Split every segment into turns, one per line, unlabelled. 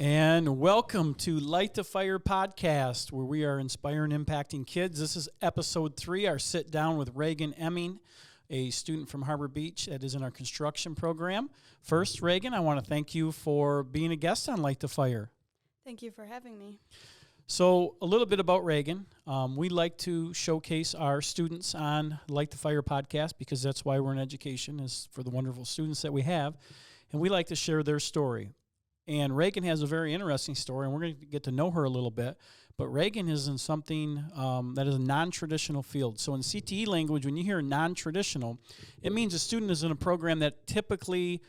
And welcome to Light the Fire podcast, where we are inspiring and impacting kids. This is episode 3, our sit down with Reagan Emming, a student from Harbor Beach that is in our construction program. First, Reagan, I want to thank you for being a guest on Light the Fire.
Thank you for having me.
So a little bit about Reagan. We like to showcase our students on Light the Fire podcast because that's why we're in education, is for the wonderful students that we have. And we like to share their story. And Reagan has a very interesting story, and we're going to get to know her a little bit. But Reagan is in something that is a non-traditional field. So in CTE language, when you hear non-traditional, it means a student is in a program that typically,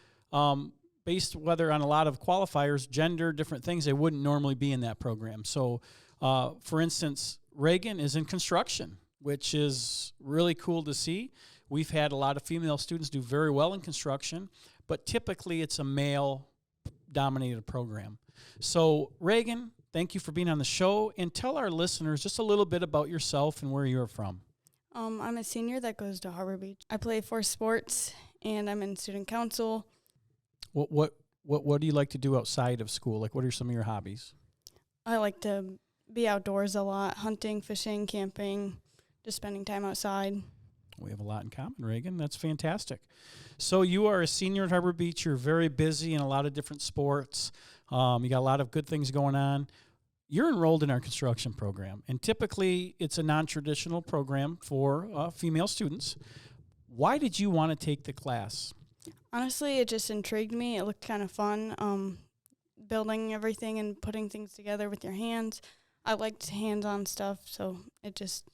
based whether on a lot of qualifiers, gender, different things, they wouldn't normally be in that program. So, for instance, Reagan is in construction, which is really cool to see. We've had a lot of female students do very well in construction, but typically it's a male-dominated program. So, Reagan, thank you for being on the show, and tell our listeners just a little bit about yourself and where you're from.
I'm a senior that goes to Harbor Beach. I play 4 sports, and I'm in student council.
What do you like to do outside of school? Like, what are some of your hobbies?
I like to be outdoors a lot, hunting, fishing, camping, just spending time outside.
We have a lot in common, Reagan. That's fantastic. So you are a senior at Harbor Beach. You're very busy in a lot of different sports. You got a lot of good things going on. You're enrolled in our construction program, and typically it's a non-traditional program for female students. Why did you want to take the class?
Honestly, it just intrigued me. It looked kind of fun, building everything and putting things together with your hands. I liked hands-on stuff, so it just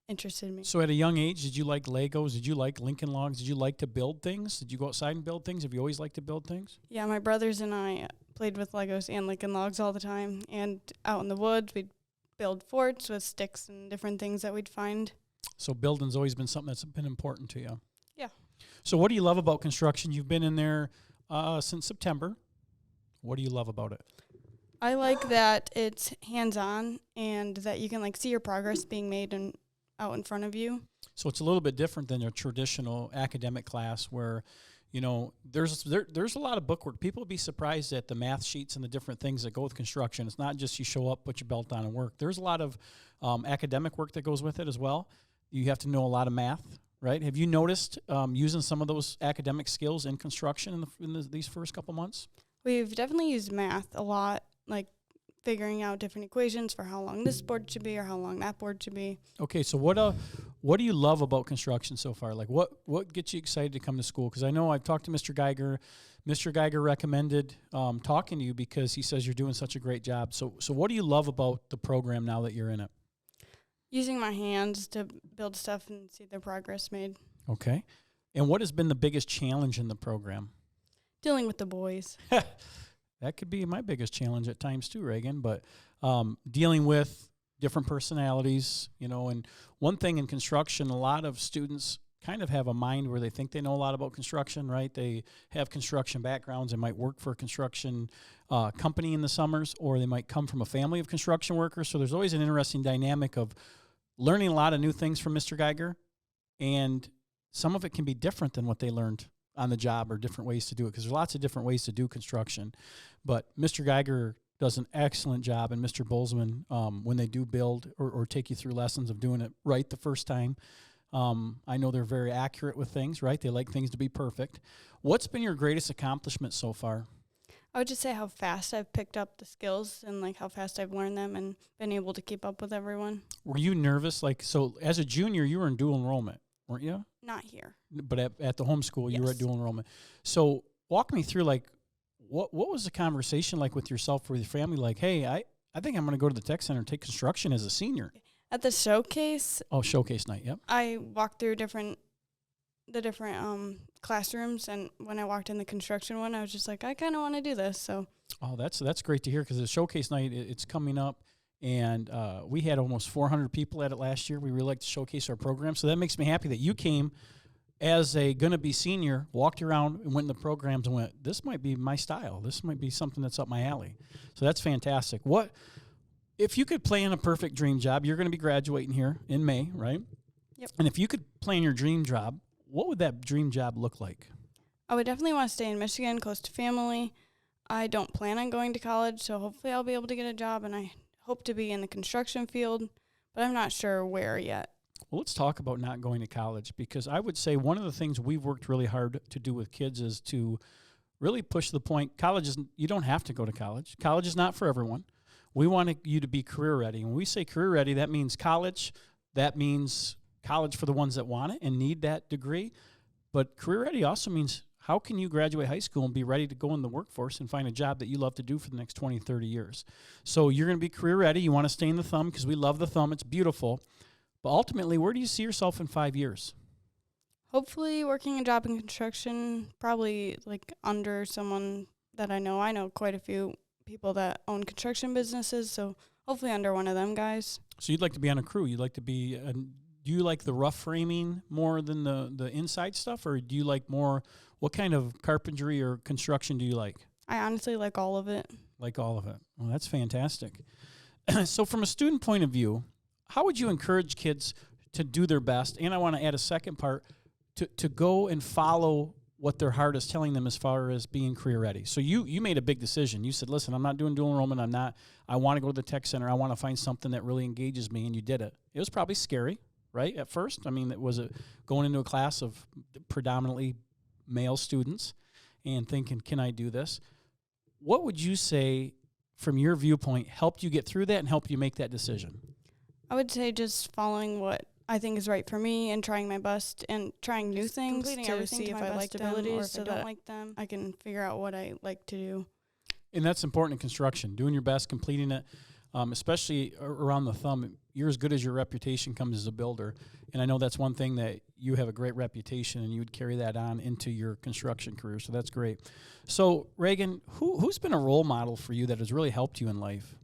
interested me.
So at a young age, did you like Legos? Did you like Lincoln Logs? Did you like to build things? Did you go outside and build things? Have you always liked to build things?
Yeah, my brothers and I played with Legos and Lincoln Logs all the time. And out in the woods, we'd build forts with sticks and different things that we'd find.
So building's always been something that's been important to you.
Yeah.
So what do you love about construction? You've been in there since September. What do you love about it?
I like that it's hands-on and that you can see your progress being made and out in front of you.
So it's a little bit different than your traditional academic class where, there's a lot of bookwork. People would be surprised at the math sheets and the different things that go with construction. It's not just you show up, put your belt on, and work. There's a lot of academic work that goes with it as well. You have to know a lot of math, right? Have you noticed using some of those academic skills in construction in these first couple months?
We've definitely used math a lot, like figuring out different equations for how long this board should be or how long that board should be.
Okay, so what do you love about construction so far? Like, what gets you excited to come to school? Because I know I've talked to Mr. Geiger. Mr. Geiger recommended talking to you because he says you're doing such a great job. So what do you love about the program now that you're in it?
Using my hands to build stuff and see their progress made.
Okay. And what has been the biggest challenge in the program?
Dealing with the boys.
That could be my biggest challenge at times too, Reagan, but dealing with different personalities, and one thing in construction, a lot of students kind of have a mind where they think they know a lot about construction, right? They have construction backgrounds. They might work for a construction company in the summers, or they might come from a family of construction workers. So there's always an interesting dynamic of learning a lot of new things from Mr. Geiger, and some of it can be different than what they learned on the job or different ways to do it, because there's lots of different ways to do construction. But Mr. Geiger does an excellent job, and Mr. Bolzman, when they do build or take you through lessons of doing it right the first time, I know they're very accurate with things, right? They like things to be perfect. What's been your greatest accomplishment so far?
I would just say how fast I've picked up the skills and how fast I've learned them and been able to keep up with everyone.
Were you nervous? So as a junior, you were in dual enrollment, weren't you?
Not here.
But at the home school,
Yes.
You were at dual enrollment. So walk me through, what was the conversation like with yourself or with your family? Like, hey, I think I'm going to go to the tech center and take construction as a senior.
At the showcase.
Oh, showcase night, yep.
I walked through the different classrooms, and when I walked in the construction one, I was just like, I kind of want to do this. So.
Oh, that's great to hear, because the showcase night, it's coming up, and we had almost 400 people at it last year. We really like to showcase our program, so that makes me happy that you came as a gonna-be senior, walked around and went in the programs and went, this might be my style. This might be something that's up my alley. So that's fantastic. If you could plan a perfect dream job, you're going to be graduating here in May, right?
Yep.
And if you could plan your dream job, what would that dream job look like?
I would definitely want to stay in Michigan, close to family. I don't plan on going to college, so hopefully I'll be able to get a job, and I hope to be in the construction field, but I'm not sure where yet.
Well, let's talk about not going to college, because I would say one of the things we've worked really hard to do with kids is to really push the point. College isn't, you don't have to go to college. College is not for everyone. We want you to be career ready. When we say career ready, that means college. That means college for the ones that want it and need that degree. But career ready also means how can you graduate high school and be ready to go in the workforce and find a job that you love to do for the next 20, 30 years. So you're going to be career ready. You want to stay in the thumb because we love the thumb. It's beautiful. But ultimately, where do you see yourself in 5 years?
Hopefully working a job in construction, probably like under someone that I know. I know quite a few people that own construction businesses, so hopefully under one of them guys.
So you'd like to be on a crew. You'd like to be, do you like the rough framing more than the inside stuff, or do you like more, what kind of carpentry or construction do you like?
I honestly like all of it.
Like all of it. Well, that's fantastic. So from a student point of view, how would you encourage kids to do their best? And I want to add a second part, to go and follow what their heart is telling them as far as being career ready. So you made a big decision. You said, listen, I'm not doing dual enrollment. I want to go to the tech center. I want to find something that really engages me, and you did it. It was probably scary, right, at first? I mean, was it going into a class of predominantly male students and thinking, can I do this? What would you say, from your viewpoint, helped you get through that and helped you make that decision?
I would say just following what I think is right for me and trying my best and trying new things to see if I like them or if I don't like them. I can figure out what I like to do.
And that's important in construction, doing your best, completing it, especially around the thumb. You're as good as your reputation comes as a builder. And I know that's one thing that you have a great reputation, and you would carry that on into your construction career. So that's great. So, Reagan, who's been a role model for you that has really helped you in life?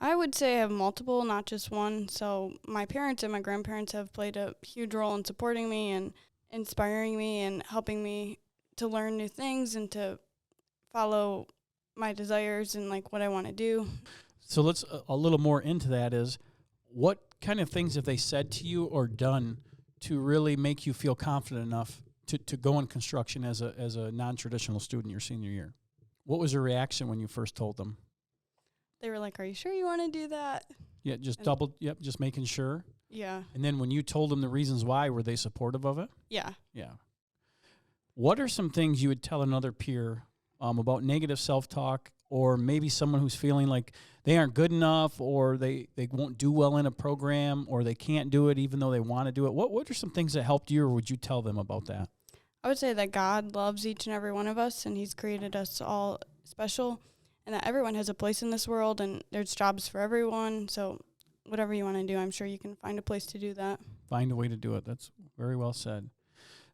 I would say I have multiple, not just one. So my parents and my grandparents have played a huge role in supporting me and inspiring me and helping me to learn new things and to follow my desires and like what I want to do.
So let's a little more into that is, what kind of things have they said to you or done to really make you feel confident enough to go in construction as a non-traditional student your senior year? What was your reaction when you first told them?
They were like, "Are you sure you want to do that?"
Yeah, just making sure.
Yeah.
And then when you told them the reasons why, were they supportive of it?
Yeah.
Yeah. What are some things you would tell another peer about negative self-talk, or maybe someone who's feeling like they aren't good enough, or they won't do well in a program, or they can't do it even though they want to do it? What are some things that helped you, or would you tell them about that?
I would say that God loves each and every one of us, and he's created us all special, and that everyone has a place in this world, and there's jobs for everyone. So whatever you want to do, I'm sure you can find a place to do that.
Find a way to do it. That's very well said.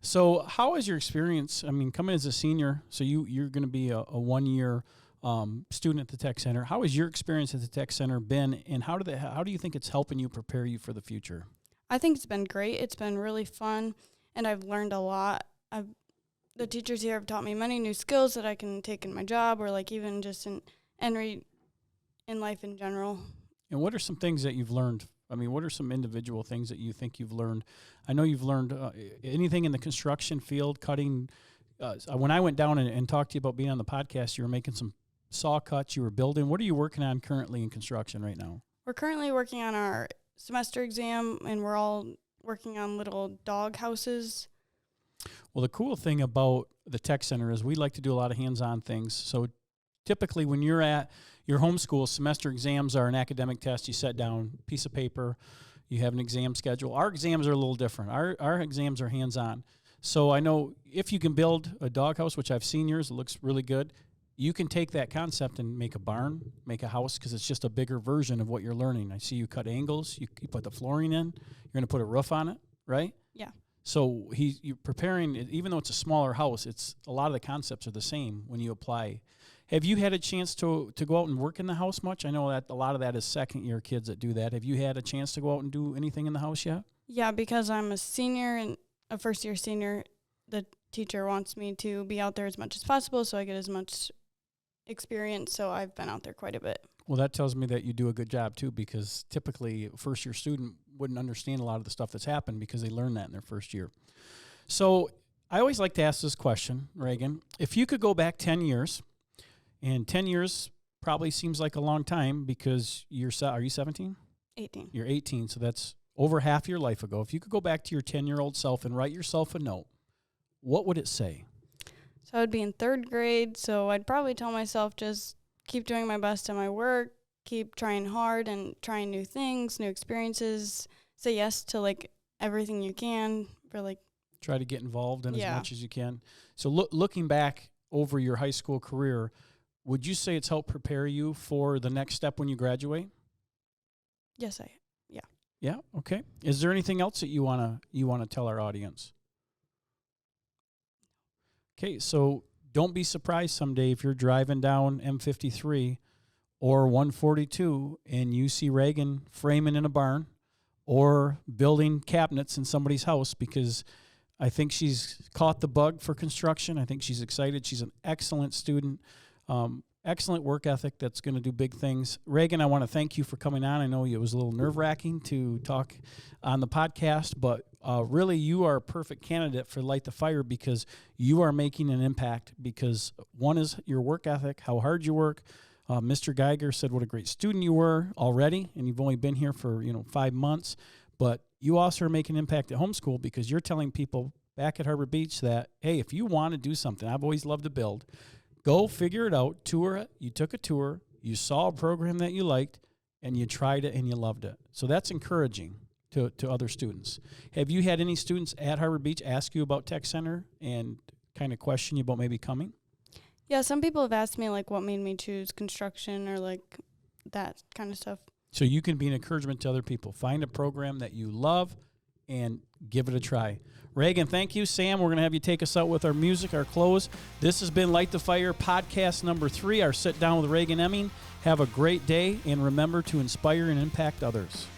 So how has your experience, I mean, coming as a senior, so you're going to be a 1-year student at the Tech Center. How has your experience at the Tech Center been, and how do you think it's helping you prepare you for the future?
I think it's been great. It's been really fun, and I've learned a lot. The teachers here have taught me many new skills that I can take in my job, or like even just in life in general.
And what are some things that you've learned? I mean, what are some individual things that you think you've learned? I know you've learned anything in the construction field, cutting. When I went down and talked to you about being on the podcast, you were making some saw cuts, you were building. What are you working on currently in construction right now?
We're currently working on our semester exam, and we're all working on little dog houses.
Well, the cool thing about the Tech Center is we like to do a lot of hands-on things. So typically when you're at your homeschool, semester exams are an academic test. You set down a piece of paper, you have an exam schedule. Our exams are a little different. Our exams are hands-on. So I know if you can build a doghouse, which I've seen yours, it looks really good, you can take that concept and make a barn, make a house, because it's just a bigger version of what you're learning. I see you cut angles, you put the flooring in, you're going to put a roof on it, right?
Yeah.
So you're preparing, even though it's a smaller house, it's a lot of the concepts are the same when you apply. Have you had a chance to go out and work in the house much? I know that a lot of that is second-year kids that do that. Have you had a chance to go out and do anything in the house yet?
Yeah, because I'm a senior and a first-year senior, the teacher wants me to be out there as much as possible so I get as much experience, so I've been out there quite a bit.
Well, that tells me that you do a good job, too, because typically a first-year student wouldn't understand a lot of the stuff that's happened because they learned that in their first year. So I always like to ask this question, Reagan. If you could go back 10 years And 10 years probably seems like a long time because are you 17?
18.
You're 18, so that's over half your life ago. If you could go back to your 10-year-old self and write yourself a note, what would it say?
So I would be in 3rd grade, so I'd probably tell myself just keep doing my best at my work, keep trying hard and trying new things, new experiences, say yes to, like, everything you can, for, like...
Try to get involved in as
Yeah.
much as you can. So looking back over your high school career, would you say it's helped prepare you for the next step when you graduate?
Yes,
Yeah, okay. Is there anything else that you wanna tell our audience? Okay, so don't be surprised someday if you're driving down M53 or 142 and you see Reagan framing in a barn or building cabinets in somebody's house, because I think she's caught the bug for construction. I think she's excited. She's an excellent student, excellent work ethic that's going to do big things. Reagan, I want to thank you for coming on. I know it was a little nerve-wracking to talk on the podcast, but really you are a perfect candidate for Light the Fire because you are making an impact, because one is your work ethic, how hard you work. Mr. Geiger said what a great student you were already, and you've only been here for 5 months, but you also are making an impact at homeschool because you're telling people back at Harbor Beach that, hey, if you want to do something, I've always loved to build, go figure it out, tour it. You took a tour, you saw a program that you liked, and you tried it and you loved it. So that's encouraging to other students. Have you had any students at Harbor Beach ask you about Tech Center and kind of question you about maybe coming?
Yeah, some people have asked me, like, what made me choose construction or, like, that kind of stuff.
So you can be an encouragement to other people. Find a program that you love and give it a try. Reagan, thank you. Sam, we're going to have you take us out with our music, our close. This has been Light the Fire podcast number 3, our sit down with Reagan Emming. Have a great day, and remember to inspire and impact others.